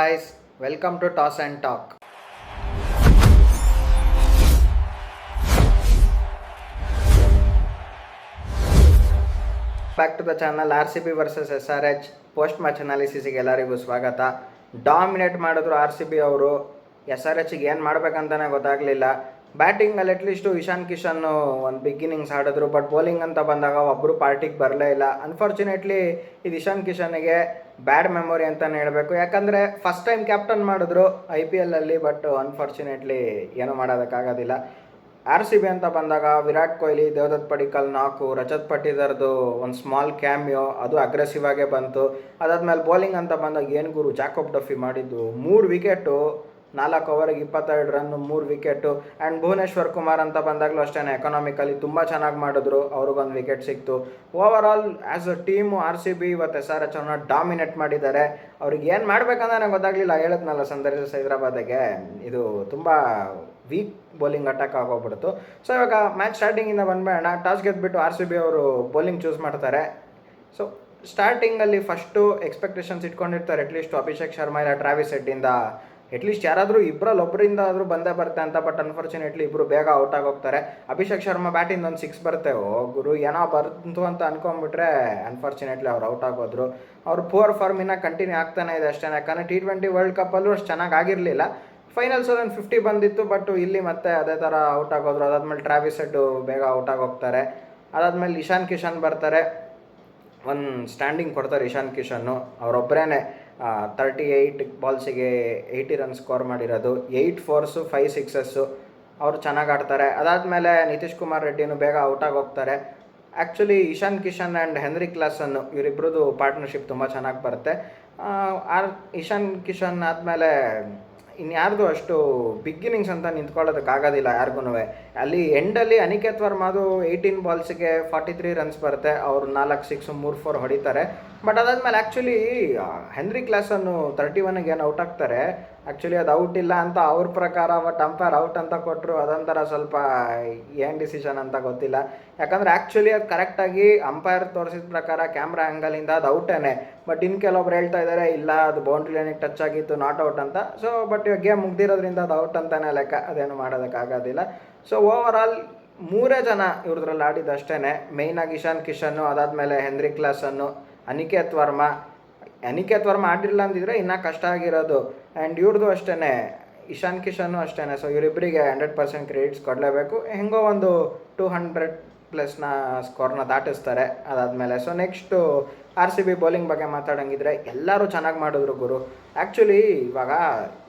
guys, welcome to Toss and Talk. Back to the channel RCB versus SRH post match analysis ಗೆ ಎಲ್ಲರಿಗೂ ಸ್ವಾಗತ. Dominate ಮಾಡಿದ್ರು RCB ಅವರು. SRH ಗೆ ಏನು ಮಾಡಬೇಕಂತಾನೆ ಗೊತ್ತಾಗಲಿಲ್ಲ. ಬ್ಯಾಟಿಂಗಲ್ಲಿ ಅಟ್ಲೀಸ್ಟು ಇಶಾನ್ ಕಿಶನ್ ಒಂದು ಬಿಗಿನಿಂಗ್ಸ್ ಆಡಿದ್ರು, ಬಟ್ ಬೌಲಿಂಗ್ ಅಂತ ಬಂದಾಗ ಒಬ್ಬರು ಪಾರ್ಟಿಗೆ ಬರಲೇ ಇಲ್ಲ. ಅನ್ಫಾರ್ಚುನೇಟ್ಲಿ ಇದು ಇಶಾನ್ ಕಿಶನ್ಗೆ ಬ್ಯಾಡ್ ಮೆಮೊರಿ ಅಂತಲೇ ಹೇಳಬೇಕು. ಯಾಕಂದರೆ ಫಸ್ಟ್ ಟೈಮ್ ಕ್ಯಾಪ್ಟನ್ ಮಾಡಿದ್ರು IPL ಅಲ್ಲಿ, ಬಟ್ ಅನ್ಫಾರ್ಚುನೇಟ್ಲಿ ಏನೂ ಮಾಡೋದಕ್ಕಾಗೋದಿಲ್ಲ. RCB ಅಂತ ಬಂದಾಗ ವಿರಾಟ್ ಕೊಹ್ಲಿ, ದೇವದತ್ ಪಡಿಕ್ಕಲ್ 4, ರಜತ್ ಪಟ್ಟಿದರ್ದು ಒಂದು ಸ್ಮಾಲ್ ಕ್ಯಾಮಿಯೋ, ಅದು ಅಗ್ರೆಸಿವ್ ಆಗೇ ಬಂತು. ಅದಾದಮೇಲೆ ಬೌಲಿಂಗ್ ಅಂತ ಬಂದಾಗ ಏನು ಗುರು ಜಾಕೋಬ್ ಡಫಿ ಮಾಡಿದ್ದು 3 ವಿಕೆಟು, 4 ಓವರಿಗೆ 22 run, 3 wicket. And Bhuvneshwar Kumar ಅಂತ ಬಂದಾಗಲೂ ಅಷ್ಟೇ ಎಕನಾಮಿಕಲಿ ತುಂಬ ಚೆನ್ನಾಗಿ ಮಾಡಿದ್ರು, ಅವ್ರಿಗೊಂದು ವಿಕೆಟ್ ಸಿಕ್ತು. Over all as a team RCB ಇವತ್ತು SRH ಅವ್ರನ್ನ ಡಾಮಿನೇಟ್ ಮಾಡಿದ್ದಾರೆ. ಅವ್ರಿಗೆ ಏನು ಮಾಡಬೇಕಂದ್ರೆ ನನಗೆ ಗೊತ್ತಾಗಲಿಲ್ಲ. ಹೇಳಿದ್ನಲ್ಲ ಸನ್ರೈಸರ್ಸ್ ಹೈದರಾಬಾದಿಗೆ ಇದು ತುಂಬ ವೀಕ್ ಬೌಲಿಂಗ್ ಅಟ್ಯಾಕ್ ಆಗೋಗ್ಬಿಡ್ತು. ಸೊ ಇವಾಗ ಮ್ಯಾಚ್ ಸ್ಟಾರ್ಟಿಂಗಿಂದ ಬಂದ್ಬೇಡ, ಟಾಸ್ ಗೆದ್ದುಬಿಟ್ಟು RCB ಅವರು ಬೌಲಿಂಗ್ ಚೂಸ್ ಮಾಡ್ತಾರೆ. ಸೊ ಸ್ಟಾರ್ಟಿಂಗಲ್ಲಿ ಫಸ್ಟು ಎಕ್ಸ್ಪೆಕ್ಟೇಷನ್ಸ್ ಇಟ್ಕೊಂಡಿರ್ತಾರೆ, ಅಟ್ಲೀಸ್ಟ್ ಅಭಿಷೇಕ್ ಶರ್ಮಾ ಇಲ್ಲ ಟ್ರಾವಿಸ್ ಹೆಡ್ಡಿಂದ ಅಟ್ಲೀಸ್ಟ್ ಯಾರಾದರೂ ಒಬ್ಬರಿಂದ ಆದರೂ ಬಂದೇ ಬರುತ್ತೆ ಅಂತ. ಬಟ್ ಅನ್ಫಾರ್ಚುನೇಟ್ಲಿ ಇಬ್ಬರು ಬೇಗ ಔಟ್ ಆಗೋಗ್ತಾರೆ. ಅಭಿಷೇಕ್ ಶರ್ಮಾ ಬ್ಯಾಟಿಂದ ಒಂದು 6 ಬರುತ್ತೆ, ಗುರು ಏನೋ ಬಂತು ಅಂತ ಅನ್ಕೊಂಡ್ಬಿಟ್ರೆ ಅನ್ಫಾರ್ಚುನೇಟ್ಲಿ ಅವ್ರು ಔಟ್ ಆಗೋದ್ರು. ಅವ್ರು ಪುವರ್ ಫಾರ್ಮಿನ ಕಂಟಿನ್ಯೂ ಆಗ್ತಾನೆ ಇದೆ ಅಷ್ಟೇ. ಯಾಕಂದರೆ T20 ವರ್ಲ್ಡ್ ಕಪ್ಪಲ್ಲೂ ಅಷ್ಟು ಚೆನ್ನಾಗಿ ಆಗಿರಲಿಲ್ಲ. ಫೈನಲ್ಸಲ್ಲಿ ಒಂದು 50 ಬಂದಿತ್ತು, ಬಟ್ ಇಲ್ಲಿ ಮತ್ತೆ ಅದೇ ಥರ ಔಟ್ ಆಗೋದ್ರು. ಅದಾದಮೇಲೆ ಟ್ರಾವಿಸ್ ಹೆಡ್ಡು ಬೇಗ ಔಟ್ ಆಗೋಗ್ತಾರೆ. ಅದಾದಮೇಲೆ ಇಶಾನ್ ಕಿಶನ್ ಬರ್ತಾರೆ, ಒಂದು ಸ್ಟ್ಯಾಂಡಿಂಗ್ ಕೊಡ್ತಾರೆ ಇಶಾನ್ ಕಿಶನ್ನು. ಅವರೊಬ್ಬರೇ 38 ಬಾಲ್ಸಿಗೆ 80 ರನ್ ಸ್ಕೋರ್ ಮಾಡಿರೋದು, 8 4 5 6 ಅವರು ಚೆನ್ನಾಗಿ ಆಡ್ತಾರೆ. ಅದಾದಮೇಲೆ ನಿತೀಶ್ ಕುಮಾರ್ ರೆಡ್ಡಿನೂ ಬೇಗ ಔಟಾಗಿ ಹೋಗ್ತಾರೆ. Actually Ishan Kishan and Heinrich ಕ್ಲಾಸನ್ನು ಇವರಿಬ್ಬರದು ಪಾರ್ಟ್ನರ್ಶಿಪ್ ತುಂಬ ಚೆನ್ನಾಗಿ ಬರುತ್ತೆ. ಇಶಾನ್ ಕಿಶನ್ ಆದಮೇಲೆ ಇನ್ಯಾರ್ದು ಅಷ್ಟು ಬಿಗಿನಿಂಗ್ಸ್ ಅಂತ ನಿಂತ್ಕೊಳ್ಳೋದಕ್ಕಾಗೋದಿಲ್ಲ ಯಾರಿಗೂ. ಅಲ್ಲಿ ಎಂಡಲ್ಲಿ ಅನಿಕೇತ್ ವರ್ಮಾದು 18 ಬಾಲ್ಸಿಗೆ 43 ರನ್ಸ್ ಬರುತ್ತೆ, ಅವರು 4 6 3 4 ಹೊಡಿತಾರೆ. ಬಟ್ ಅದಾದಮೇಲೆ ಆ್ಯಕ್ಚುಲಿ ಹೆನ್ರಿ ಕ್ಲಾಸನ್ನು 31ಗೆ ಏನು ಔಟ್ ಆಗ್ತಾರೆ. ಆ್ಯಕ್ಚುಲಿ ಅದು ಔಟ್ ಇಲ್ಲ ಅಂತ ಅವ್ರ ಪ್ರಕಾರ, ಬಟ್ ಅಂಪೈರ್ ಔಟ್ ಅಂತ ಕೊಟ್ಟರು. ಅದೊಂಥರ ಸ್ವಲ್ಪ ಏನು ಡಿಸಿಷನ್ ಅಂತ ಗೊತ್ತಿಲ್ಲ. ಯಾಕಂದರೆ ಆ್ಯಕ್ಚುಲಿ ಅದು ಕರೆಕ್ಟಾಗಿ ಅಂಪೈರ್ ತೋರಿಸಿದ ಪ್ರಕಾರ ಕ್ಯಾಮ್ರಾ ಆ್ಯಂಗಲಿಂದ ಅದು ಔಟೇನೆ. ಬಟ್ ಕೆಲವೊಬ್ರು ಹೇಳ್ತಾ ಇದ್ದಾರೆ ಇಲ್ಲ ಅದು ಬೌಂಡ್ರಿ ಲೈನಿಗೆ ಟಚ್ ಆಗಿತ್ತು, ನಾಟ್ ಔಟ್ ಅಂತ. ಸೊ ಬಟ್ ಇವಾಗ ಗೇಮ್ ಮುಗ್ದಿರೋದ್ರಿಂದ ಅದು ಔಟ್ ಅಂತಲೇ ಲೆಕ್ಕ, ಅದೇನು ಮಾಡೋದಕ್ಕಾಗೋದಿಲ್ಲ. ಸೊ ಓವರ್ ಆಲ್ 3 ಜನ ಇವ್ರದ್ರಲ್ಲಿ ಆಡಿದ್ದಷ್ಟೇ. ಮೇಯ್ನಾಗಿ ಇಶಾನ್ ಕಿಶನ್ನು, ಅದಾದಮೇಲೆ ಹೆನ್ರಿ ಕ್ಲಾಸನ್ನು, ಅನಿಕೇತ್ ವರ್ಮಾ ಆಡಿರಲಿಲ್ಲ ಅಂದಿದ್ರೆ ಇನ್ನೂ ಕಷ್ಟ ಆಗಿರೋದು. ಆ್ಯಂಡ್ ಇವ್ರದ್ದು ಅಷ್ಟೇ, ಇಶಾನ್ ಕಿಶನ್ನು ಅಷ್ಟೇ. ಸೊ ಇವರಿಬ್ಬರಿಗೆ 100% ಕ್ರೆಡಿಟ್ಸ್ ಕೊಡಲೇಬೇಕು. ಹೆಂಗೋ ಒಂದು 200+ ಸ್ಕೋರ್ನ ದಾಟಿಸ್ತಾರೆ ಅದಾದಮೇಲೆ. ಸೊ ನೆಕ್ಸ್ಟು RCB ಬೌಲಿಂಗ್ ಬಗ್ಗೆ ಮಾತಾಡೋಂಗಿದ್ರೆ ಎಲ್ಲರೂ ಚೆನ್ನಾಗಿ ಮಾಡಿದ್ರು ಗುರು. ಆ್ಯಕ್ಚುಲಿ ಇವಾಗ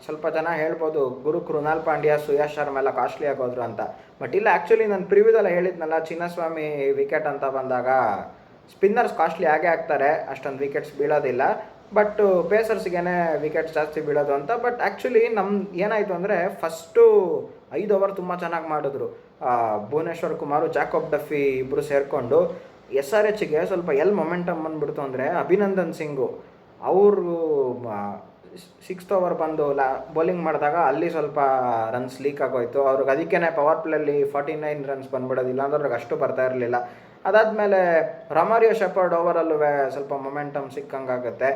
ಸ್ವಲ್ಪ ಜನ ಹೇಳ್ಬೋದು ಗುರು ಕೃಣಾಲ್ ಪಾಂಡ್ಯ, ಸುಯಾಶ್ ಶರ್ಮಾ ಎಲ್ಲ ಕಾಸ್ಟ್ಲಿ ಆಗೋದ್ರು ಅಂತ. ಬಟ್ ಇಲ್ಲ, ಆ್ಯಕ್ಚುಲಿ ನಾನು ಪ್ರಿವ್ಯೂದಲ್ಲ ಹೇಳಿದ್ನಲ್ಲ, ಚಿನ್ನಸ್ವಾಮಿ ವಿಕೆಟ್ ಅಂತ ಬಂದಾಗ ಸ್ಪಿನ್ನರ್ಸ್ ಕಾಸ್ಟ್ಲಿ ಆಗೇ ಆಗ್ತಾರೆ, ಅಷ್ಟೊಂದು ವಿಕೆಟ್ಸ್ ಬೀಳೋದಿಲ್ಲ. ಬಟ್ ಪೇಸರ್ಸ್ಗೇ ವಿಕೆಟ್ಸ್ ಜಾಸ್ತಿ ಬೀಳೋದು ಅಂತ. ಬಟ್ ಆ್ಯಕ್ಚುಲಿ ಏನಾಯಿತು ಅಂದರೆ ಫಸ್ಟು 5 ಓವರ್ ತುಂಬ ಚೆನ್ನಾಗಿ ಮಾಡಿದ್ರು. ಭುವನೇಶ್ವರ್ ಕುಮಾರು, ಜಾಕೋಬ್ ಡಫಿ ಇಬ್ಬರು ಸೇರಿಕೊಂಡು. SRHಗೆ ಸ್ವಲ್ಪ ಮೊಮೆಂಟಮ್ ಬಂದುಬಿಡ್ತು ಅಂದರೆ ಅಭಿನಂದನ್ ಸಿಂಗು ಅವರು 6th ಓವರ್ ಬಂದು ಬೌಲಿಂಗ್ ಮಾಡಿದಾಗ ಅಲ್ಲಿ ಸ್ವಲ್ಪ ರನ್ಸ್ ಲೀಕ್ ಆಗೋಯ್ತು ಅವ್ರಿಗೆ. ಅದಕ್ಕೇ ಪವರ್ ಪ್ಲೇಯಲ್ಲಿ 49 ರನ್ಸ್ ಬಂದ್ಬಿಡೋದಿಲ್ಲ ಅಂದ್ರೆ ಅವ್ರಿಗೆ ಅಷ್ಟು ಬರ್ತಾ ಇರಲಿಲ್ಲ. ಅದಾದಮೇಲೆ ರಮಾರಿಯೋ ಶೆಪರ್ಡ್ ಓವರಲ್ಲೂ ಸ್ವಲ್ಪ ಮೊಮೆಂಟಮ್ ಸಿಕ್ಕಂಗಾಗುತ್ತೆ.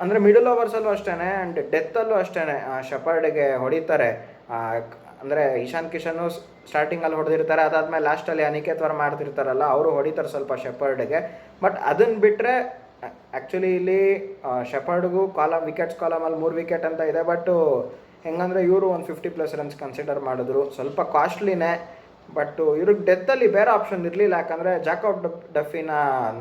ಅಂದರೆ ಮಿಡಲ್ ಓವರ್ಸಲ್ಲೂ ಅಷ್ಟೇ ಆ್ಯಂಡ್ ಡೆತ್ತಲ್ಲೂ ಅಷ್ಟೇ ಶೆಪರ್ಡ್ಗೆ ಹೊಡಿತಾರೆ. ಅಂದರೆ ಇಶಾನ್ ಕಿಶನ್ನು ಸ್ಟಾರ್ಟಿಂಗಲ್ಲಿ ಹೊಡೆದಿರ್ತಾರೆ, ಅದಾದಮೇಲೆ ಲಾಸ್ಟಲ್ಲಿ ಅನಿಕೇತ್ ವರ್ಮಾ ಮಾಡ್ತಿರ್ತಾರಲ್ಲ ಅವರು ಹೊಡಿತಾರೆ ಸ್ವಲ್ಪ ಶೆಪರ್ಡ್ಗೆ. ಬಟ್ ಅದನ್ನು ಬಿಟ್ಟರೆ ಆ್ಯಕ್ಚುಲಿ ಇಲ್ಲಿ ಶೆಪರ್ಡ್ಗೂ ವಿಕೆಟ್ಸ್ ಕಾಲಮಲ್ಲಿ 3 ವಿಕೆಟ್ ಅಂತ ಇದೆ. ಬಟ್ಟು ಹೆಂಗಂದರೆ ಇವರು ಒಂದು 50+ ರನ್ಸ್ ಕನ್ಸಿಡರ್ ಮಾಡಿದ್ರು, ಸ್ವಲ್ಪ ಕಾಸ್ಟ್ಲಿನೇ. ಬಟ್ ಇವ್ರಿಗೆ ಡೆತ್ತಲ್ಲಿ ಬೇರೆ ಆಪ್ಷನ್ ಇರಲಿಲ್ಲ. ಯಾಕಂದರೆ ಜಾಕೋಬ್ ಡಫಿನ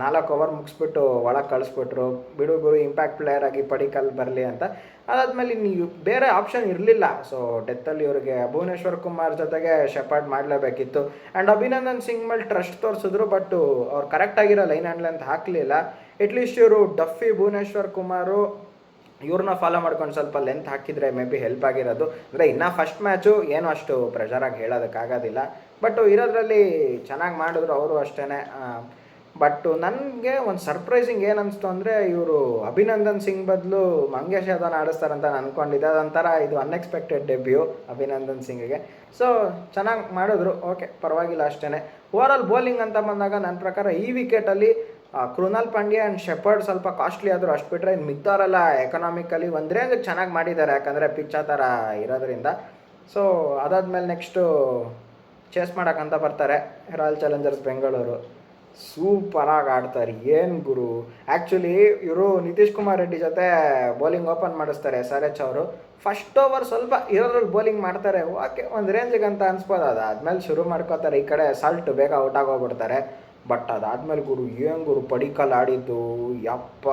4 ಓವರ್ ಮುಗಿಸ್ಬಿಟ್ಟು ಒಳಗೆ ಕಳಿಸ್ಬಿಟ್ರು, ಬಿಡು ಗುರು ಇಂಪ್ಯಾಕ್ಟ್ ಪ್ಲೇಯರ್ ಆಗಿ ಪಡಿಕಲ್ ಬರಲಿ ಅಂತ. ಅದಾದಮೇಲೆ ನೀವು ಬೇರೆ ಆಪ್ಷನ್ ಇರಲಿಲ್ಲ. ಸೊ ಡೆತ್ತಲ್ಲಿ ಇವ್ರಿಗೆ ಭುವನೇಶ್ವರ್ ಕುಮಾರ್ ಜೊತೆಗೆ ಶೆಪರ್ಡ್ ಮಾಡಲೇಬೇಕಿತ್ತು. ಆ್ಯಂಡ್ ಅಭಿನಂದನ್ ಸಿಂಗ್ ಮೇಲೆ ಟ್ರಸ್ಟ್ ತೋರಿಸಿದ್ರು, ಬಟ್ ಅವ್ರು ಕರೆಕ್ಟಾಗಿರೋ ಲೈನ್ ಆ್ಯಂಡ್ ಲೆಂತ್ ಹಾಕಲಿಲ್ಲ. ಅಟ್ಲೀಸ್ಟ್ ಇವರು ಡಫಿ, ಭುವನೇಶ್ವರ್ ಕುಮಾರು ಇವ್ರನ್ನ ಫಾಲೋ ಮಾಡ್ಕೊಂಡು ಸ್ವಲ್ಪ ಲೆಂತ್ ಹಾಕಿದರೆ ಮೇ ಬಿ ಹೆಲ್ಪ್ ಆಗಿರೋದು. ಅಂದರೆ ಇನ್ನೂ ಫಸ್ಟ್ ಮ್ಯಾಚು ಏನೂ ಅಷ್ಟು ಪ್ರೆಷರಾಗಿ ಹೇಳೋದಕ್ಕಾಗೋದಿಲ್ಲ. ಬಟ್ ಇರೋದ್ರಲ್ಲಿ ಚೆನ್ನಾಗಿ ಮಾಡಿದ್ರು ಅವರು ಅಷ್ಟೇ. ಬಟ್ ನನಗೆ ಒಂದು ಸರ್ಪ್ರೈಸಿಂಗ್ ಏನನ್ನಿಸ್ತು ಅಂದರೆ ಇವರು ಅಭಿನಂದನ್ ಸಿಂಗ್ ಬದಲು ಮಂಗೇಶ್ ಯಾದವ್ನ ಆಡಿಸ್ತಾರಂತ ನಾನು ಅಂದ್ಕೊಂಡಿದ್ದೆ. ಅದೊಂಥರ ಇದು ಅನ್ಎಕ್ಸ್ಪೆಕ್ಟೆಡ್ ಡೆಬ್ಯೂ ಅಭಿನಂದನ್ ಸಿಂಗ್ಗೆ. ಸೊ ಚೆನ್ನಾಗಿ ಮಾಡಿದ್ರು, ಓಕೆ ಪರವಾಗಿಲ್ಲ ಅಷ್ಟೇ. ಓವರಾಲ್ ಬೌಲಿಂಗ್ ಅಂತ ಬಂದಾಗ ನನ್ನ ಪ್ರಕಾರ ಈ ವಿಕೆಟಲ್ಲಿ ಕೃಣಾಲ್ ಪಾಂಡ್ಯ ಆ್ಯಂಡ್ ಶೆಪರ್ಡ್ ಸ್ವಲ್ಪ ಕಾಸ್ಟ್ಲಿ ಆದರೂ ಅಷ್ಟು ಬಿಟ್ಟರೆ ಇನ್ನು ಮಿಗ್ದವರೆಲ್ಲ ಎಕನಾಮಿಕಲಿ ಒಂದು ರೇಂಜ್ ಚೆನ್ನಾಗಿ ಮಾಡಿದ್ದಾರೆ, ಯಾಕಂದರೆ ಪಿಚ್ ಆ ಥರ ಇರೋದ್ರಿಂದ. ಸೊ ಅದಾದಮೇಲೆ ನೆಕ್ಸ್ಟು ಚೇಸ್ ಮಾಡೋಕ್ಕಂತ ಬರ್ತಾರೆ ರಾಯಲ್ ಚಾಲೆಂಜರ್ಸ್ ಬೆಂಗಳೂರು. ಸೂಪರಾಗಿ ಆಡ್ತಾರೆ, ಏನು ಗುರು. ಆ್ಯಕ್ಚುಲಿ ಇವರು ನಿತೀಶ್ ಕುಮಾರ್ ರೆಡ್ಡಿ ಜೊತೆ ಬೌಲಿಂಗ್ ಓಪನ್ ಮಾಡಿಸ್ತಾರೆ SRH ಅವರು. ಫಸ್ಟ್ ಓವರ್ ಸ್ವಲ್ಪ ಇರೋದ್ರಲ್ಲಿ ಬೌಲಿಂಗ್ ಮಾಡ್ತಾರೆ, ಓಕೆ ಒಂದು ರೇಂಜಿಗೆ ಅಂತ ಅನ್ಸ್ಬೋದು. ಅದಾದಮೇಲೆ ಶುರು ಮಾಡ್ಕೋತಾರೆ ಈ ಕಡೆ ಸಾಲ್ಟ್ ಬೇಗ ಔಟ್ ಆಗೋಗ್ಬಿಡ್ತಾರೆ. ಬಟ್ ಅದಾದಮೇಲೆ ಗುರು ಏನು ಗುರು ಪಡಿಕಲ್ ಆಡಿದ್ದು, ಯಪ್ಪ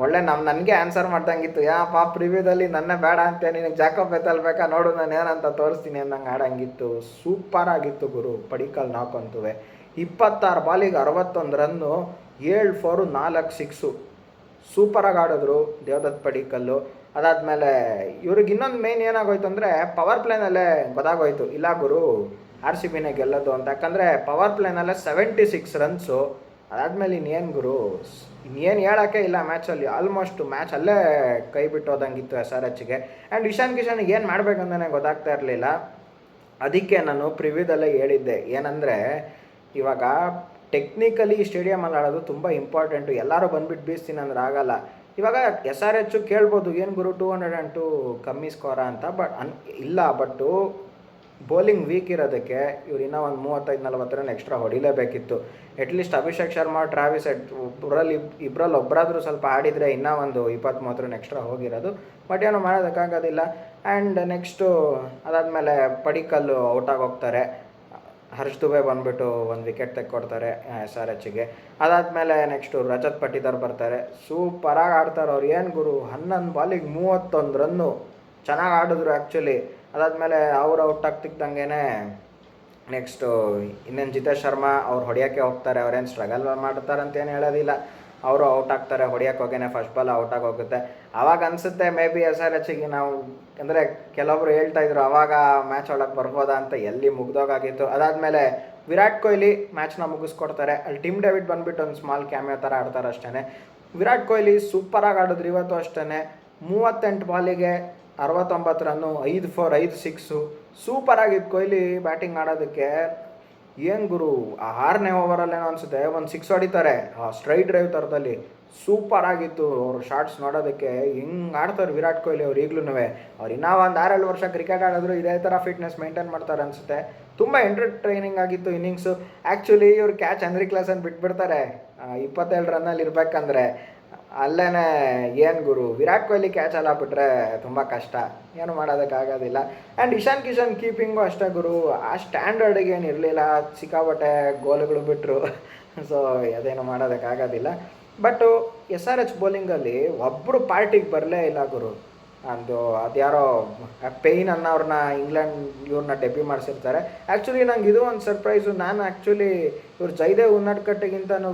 ಒಳ್ಳೆ ನನಗೆ ಆನ್ಸರ್ ಮಾಡ್ದಂಗಿತ್ತು. ಯಾಪ ಪ್ರಿವ್ಯೂದಲ್ಲಿ ನನ್ನ ಬೇಡ ಅಂತ ನಿನಗೆ ಜಾಕಪ್ ಬೆತ್ತಲ್ ಬೇಕಾ ನೋಡು ನಾನು ಏನಂತ ತೋರಿಸ್ತೀನಿ ಅನ್ನಂಗೆ ಆಡಂಗಿತ್ತು. ಸೂಪರಾಗಿತ್ತು ಗುರು ಪಡಿಕಲ್ ನಾಕ್ ಅಂತುವೆ. 26 ಬಾಲಿಗೆ 61 ರನ್ನು, 7 4 4 6. ಸೂಪರಾಗಿ ಆಡಿದ್ರು ದೇವದತ್ ಪಡಿಕಲ್ಲು. ಅದಾದಮೇಲೆ ಇವ್ರಿಗೆ ಇನ್ನೊಂದು ಮೇನ್ ಏನಾಗೋಯ್ತು ಅಂದರೆ ಪವರ್ ಪ್ಲೇನಲ್ಲೇ ಗೊತ್ತಾಗೋಯ್ತು, ಇಲ್ಲ ಗುರು RCBನೇ ಗೆಲ್ಲೋದು ಅಂತ. ಯಾಕಂದರೆ ಪವರ್ ಪ್ಲೇನಲ್ಲೇ 76 ರನ್ಸು. ಅದಾದಮೇಲೆ ಇನ್ನೇನು ಗುರು, ಇನ್ನೇನು ಹೇಳೋಕ್ಕೆ ಇಲ್ಲ ಮ್ಯಾಚಲ್ಲಿ. ಆಲ್ಮೋಸ್ಟ್ ಮ್ಯಾಚ್ ಅಲ್ಲೇ ಕೈ ಬಿಟ್ಟು ಹೋದಂಗಿತ್ತು SRHಗೆ. ಆ್ಯಂಡ್ ಇಶಾನ್ ಕಿಶನ್ಗೆ ಏನು ಮಾಡಬೇಕಂತಲೇ ಗೊತ್ತಾಗ್ತಾ ಇರಲಿಲ್ಲ. ಅದಕ್ಕೆ ನಾನು ಪ್ರಿವ್ಯೂದಲ್ಲೇ ಹೇಳಿದ್ದೆ ಏನಂದರೆ, ಇವಾಗ ಟೆಕ್ನಿಕಲಿ ಸ್ಟೇಡಿಯಮಲ್ಲಿ ಆಡೋದು ತುಂಬ ಇಂಪಾರ್ಟೆಂಟು. ಎಲ್ಲರೂ ಬಂದುಬಿಟ್ಟು ಬೀಸ್ತೀನಿ ಅಂದ್ರೆ ಆಗಲ್ಲ. ಇವಾಗ SRH ಕೇಳ್ಬೋದು ಏನು ಗುರು 202 ಕಮ್ಮಿ ಸ್ಕೋರ ಅಂತ, ಬಟ್ ಇಲ್ಲ. ಬಟ್ಟು ಬೌಲಿಂಗ್ ವೀಕ್ ಇರೋದಕ್ಕೆ ಇವ್ರು ಇನ್ನೂ ಒಂದು 35-40 ರನ್ ಎಕ್ಸ್ಟ್ರಾ ಹೊಡಿಲೇಬೇಕಿತ್ತು. ಅಟ್ಲೀಸ್ಟ್ ಅಭಿಷೇಕ್ ಶರ್ಮಾ, ಟ್ರಾವಿಸ್ ಇಬ್ಬರಲ್ಲಿ ಒಬ್ಬರಾದರೂ ಸ್ವಲ್ಪ ಆಡಿದರೆ ಇನ್ನೂ ಒಂದು 20-30 ರನ್ ಎಕ್ಸ್ಟ್ರಾ ಹೋಗಿರೋದು. ಬಟ್ ಏನೋ ಮಾಡೋದಕ್ಕಾಗೋದಿಲ್ಲ. ಆ್ಯಂಡ್ ನೆಕ್ಸ್ಟು ಅದಾದಮೇಲೆ ಪಡಿಕಲ್ಲು ಔಟಾಗಿ ಹೋಗ್ತಾರೆ. ಹರ್ಷ್ ದುಬೆ ಬಂದುಬಿಟ್ಟು ಒಂದು ವಿಕೆಟ್ ತೆಕ್ಕೊಡ್ತಾರೆ SRHಗೆ. ಅದಾದಮೇಲೆ ನೆಕ್ಸ್ಟು ರಜತ್ ಪಟ್ಟಿದಾರ್ ಬರ್ತಾರೆ. ಸೂಪರಾಗಿ ಆಡ್ತಾರೆ ಅವ್ರು, ಏನು ಗುರು 11 ಬಾಲಿಗೆ 31 ರನ್ನು, ಚೆನ್ನಾಗಿ ಆಡಿದ್ರು ಆ್ಯಕ್ಚುಲಿ. ಅದಾದಮೇಲೆ ಅವ್ರು ಔಟ್ ಆಗ್ತಿದ್ದಂಗೆ ನೆಕ್ಸ್ಟು ಇನ್ನೇನು ಜಿತೇಶ್ ಶರ್ಮಾ ಅವ್ರು ಹೊಡೆಯೋಕ್ಕೆ ಹೋಗ್ತಾರೆ. ಅವ್ರೇನು ಸ್ಟ್ರಗಲ್ ಮಾಡ್ತಾರೆ ಅಂತೇನು ಹೇಳೋದಿಲ್ಲ, ಅವರು ಔಟ್ ಆಗ್ತಾರೆ. ಹೊಡೆಯೋಕ್ಕೆ ಹೋಗೇನೆ ಫಸ್ಟ್ ಬಾಲ್ ಔಟಾಗಿ ಹೋಗುತ್ತೆ. ಆವಾಗ ಅನಿಸುತ್ತೆ ಮೇ ಬಿ SRHಗೆ ನಾವು ಅಂದರೆ ಕೆಲವೊಬ್ರು ಹೇಳ್ತಾಯಿದ್ರು ಆವಾಗ ಮ್ಯಾಚ್ ಒಳಗೆ ಬರ್ಬೋದಾ ಅಂತ, ಎಲ್ಲಿ ಮುಗ್ದೋಗಾಗಿತ್ತು. ಅದಾದಮೇಲೆ ವಿರಾಟ್ ಕೊಹ್ಲಿ ಮ್ಯಾಚ್ನ ಮುಗಿಸ್ಕೊಡ್ತಾರೆ. ಅಲ್ಲಿ ಟಿಮ್ ಡೇವಿಡ್ ಬಂದುಬಿಟ್ಟು ಒಂದು ಸ್ಮಾಲ್ ಕ್ಯಾಮಿಯೋ ಥರ ಆಡ್ತಾರೆ ಅಷ್ಟೇ. ವಿರಾಟ್ ಕೊಹ್ಲಿ ಸೂಪರಾಗಿ ಆಡಿದ್ರು ಇವತ್ತು ಅಷ್ಟೇ. 38 ಬಾಲಿಗೆ 69 ರನ್ನು, 5 4 5 6. ಸೂಪರಾಗಿತ್ತು ಕೊಹ್ಲಿ ಬ್ಯಾಟಿಂಗ್ ಆಡೋದಕ್ಕೆ. ಏನು ಗುರು 6ನೇ ಓವರಲ್ಲೇನೋ ಅನಿಸುತ್ತೆ ಒಂದು 6 ಹೊಡಿತಾರೆ ಸ್ಟ್ರೈಟ್ ಡ್ರೈವ್ ಥರದಲ್ಲಿ. ಸೂಪರಾಗಿತ್ತು ಅವ್ರ ಶಾರ್ಟ್ಸ್ ನೋಡೋದಕ್ಕೆ. ಹಿಂಗೆ ಆಡ್ತಾರೆ ವಿರಾಟ್ ಕೊಹ್ಲಿ ಅವ್ರು ಈಗಲೂ. ಅವ್ರು ಇನ್ನೂ ಒಂದು 6-7 ವರ್ಷ ಕ್ರಿಕೆಟ್ ಆಡಿದ್ರು ಇದೇ ಥರ ಫಿಟ್ನೆಸ್ ಮೇಂಟೈನ್ ಮಾಡ್ತಾರೆ ಅನಿಸುತ್ತೆ. ತುಂಬ ಎಂಟರ್ಟೈನಿಂಗ್ ಆಗಿತ್ತು ಇನ್ನಿಂಗ್ಸು. ಆ್ಯಕ್ಚುಲಿ ಇವ್ರು ಕ್ಯಾಚ್ ಹೆನ್ರಿ ಕ್ಲಾಸನ್ ಬಿಟ್ಬಿಡ್ತಾರೆ 27 ರನ್ನಲ್ಲಿ ಇರಬೇಕಂದ್ರೆ. ಅಲ್ಲೇ ಏನು ಗುರು ವಿರಾಟ್ ಕೊಹ್ಲಿ ಕ್ಯಾಚ್ ಎಲ್ಲ ಬಿಟ್ಟರೆ ತುಂಬ ಕಷ್ಟ, ಏನು ಮಾಡೋದಕ್ಕಾಗೋದಿಲ್ಲ. ಆ್ಯಂಡ್ ಇಶಾನ್ ಕಿಶನ್ ಕೀಪಿಂಗು ಅಷ್ಟೇ ಗುರು, ಆ ಸ್ಟ್ಯಾಂಡರ್ಡಿಗೆ ಏನು ಇರಲಿಲ್ಲ. ಸಿಕ್ಕಾಪಟ್ಟೆ ಗೋಲುಗಳು ಬಿಟ್ಟರು. ಸೊ ಅದೇನು ಮಾಡೋದಕ್ಕಾಗೋದಿಲ್ಲ. ಬಟ್ಟು SRH ಬೌಲಿಂಗಲ್ಲಿ ಒಬ್ಬರು ಪಾರ್ಟಿಗೆ ಬರಲೇ ಇಲ್ಲ ಗುರು. ಅದ್ಯಾರೋ ಪೇಯ್ನ್ ಅನ್ನೋರನ್ನ ಇಂಗ್ಲೆಂಡ್ ಇವ್ರನ್ನ ಡೆಬ್ಯೂ ಮಾಡಿಸಿರ್ತಾರೆ. ಆ್ಯಕ್ಚುಲಿ ನಂಗೆ ಇದು ಒಂದು ಸರ್ಪ್ರೈಸು. ನಾನು ಆ್ಯಕ್ಚುಲಿ ಇವ್ರು ಜೈದೇವ್ ಉನ್ನಡ್ಕಟ್ಟಿಗಿಂತನೂ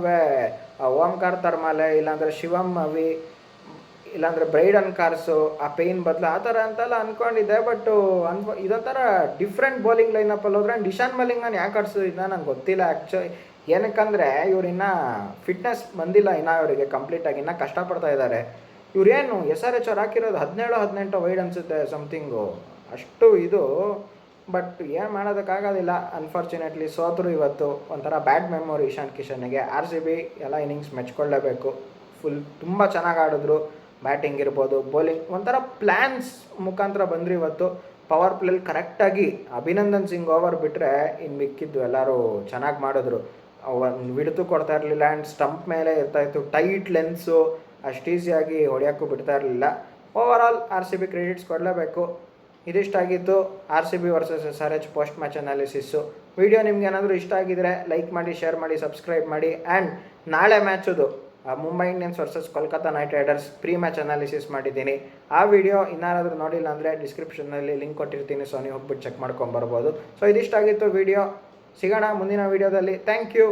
ಓಂಕಾರ್ ತರ್ಮಾಲೆ, ಇಲ್ಲಾಂದರೆ ಶಿವಮ್ ಅವಿ, ಇಲ್ಲಾಂದರೆ ಬ್ರೈಡನ್ ಕಾರ್ಸು ಆ ಪೇಯ್ನ್ ಬದಲು ಆ ಥರ ಅಂತೆಲ್ಲ ಅಂದ್ಕೊಂಡಿದ್ದೆ. ಬಟ್ಟು ಇದೊಂಥರ ಡಿಫ್ರೆಂಟ್ ಬೌಲಿಂಗ್ ಲೈನಪ್ಪಲ್ಲಿ ಹೋದ್ರೆ. ಆ್ಯಂಡ್ ಇಶಾನ್ ಮಲಿಂಗ್ ನಾನು ಯಾಕೆ ಆಡಿಸೋದಿದ್ದ ನಂಗೆ ಗೊತ್ತಿಲ್ಲ ಆ್ಯಕ್ಚುಲಿ. ಏನಕ್ಕಂದರೆ ಇವ್ರು ಇನ್ನೂ ಫಿಟ್ನೆಸ್ ಬಂದಿಲ್ಲ, ಇನ್ನೂ ಅವರಿಗೆ ಕಂಪ್ಲೀಟಾಗಿ ಇನ್ನೂ ಕಷ್ಟಪಡ್ತಾ ಇದ್ದಾರೆ. ಇವ್ರೇನು SRH ಅವ್ರು ಹಾಕಿರೋದು 17-18 ವೈಡ್ ಅನಿಸುತ್ತೆ ಸಮಥಿಂಗು, ಅಷ್ಟು ಇದು. ಬಟ್ ಏನು ಮಾಡೋದಕ್ಕಾಗೋದಿಲ್ಲ, ಅನ್ಫಾರ್ಚುನೇಟ್ಲಿ ಸೋತರು ಇವತ್ತು. ಒಂಥರ ಬ್ಯಾಡ್ ಮೆಮೊರಿ ಇಶಾನ್ ಕಿಶನ್ಗೆ. RCB ಎಲ್ಲ ಇನ್ನಿಂಗ್ಸ್ ಮೆಚ್ಕೊಳ್ಳೇಬೇಕು. ಫುಲ್ ತುಂಬ ಚೆನ್ನಾಗಿ ಆಡಿದ್ರು. ಬ್ಯಾಟಿಂಗ್ ಇರ್ಬೋದು, ಬೌಲಿಂಗ್ ಒಂಥರ ಪ್ಲ್ಯಾನ್ಸ್ ಮುಖಾಂತರ ಬಂದರು ಇವತ್ತು. ಪವರ್ ಪ್ಲೇಲಿ ಕರೆಕ್ಟಾಗಿ ಅಭಿನಂದನ್ ಸಿಂಗ್ ಓವರ್ ಬಿಟ್ಟರೆ ಇನ್ನು ಮಿಕ್ಕಿದ್ದು ಎಲ್ಲರೂ ಚೆನ್ನಾಗಿ ಮಾಡಿದ್ರು. ಒಂದು ವಿಡ್ತು ಕೊಡ್ತಾ ಇರಲಿಲ್ಲ. ಆ್ಯಂಡ್ ಸ್ಟಂಪ್ ಮೇಲೆ ಇರ್ತಾಯಿತ್ತು, ಟೈಟ್ ಲೆನ್ಸು, ಅಷ್ಟು ಈಸಿಯಾಗಿ ಹೊಡೆಯೋಕ್ಕೂ ಬಿಡ್ತಾ ಇರಲಿಲ್ಲ. ಓವರಾಲ್ RCB ಕ್ರೆಡಿಟ್ಸ್ ಕೊಡಲೇಬೇಕು. ಇದಿಷ್ಟಾಗಿತ್ತು RCB versus SRH post match analysis. Video ನಿಮ್ಗೆ ಏನಾದರೂ ಇಷ್ಟ ಆಗಿದರೆ ಲೈಕ್ ಮಾಡಿ, ಶೇರ್ ಮಾಡಿ, ಸಬ್ಸ್ಕ್ರೈಬ್ ಮಾಡಿ. ಆ್ಯಂಡ್ ನಾಳೆ ಮ್ಯಾಚದು Mumbai Indians versus Kolkata Knight Riders pre match analysis ಮಾಡಿದ್ದೀನಿ. ಆ ವಿಡಿಯೋ ಇನ್ನಾರಾದರೂ ನೋಡಿಲ್ಲ ಅಂದರೆ ಡಿಸ್ಕ್ರಿಪ್ಷನ್ನಲ್ಲಿ ಲಿಂಕ್ ಕೊಟ್ಟಿರ್ತೀನಿ, ಸೊ ನೀವು ಹೋಗ್ಬಿಟ್ಟು ಚೆಕ್ ಮಾಡ್ಕೊಂಬರ್ಬೋದು. ಸೊ ಇದಿಷ್ಟಾಗಿತ್ತು ವಿಡಿಯೋ. ಸಿಗೋಣ ಮುಂದಿನ ವಿಡಿಯೋದಲ್ಲಿ. Thank you.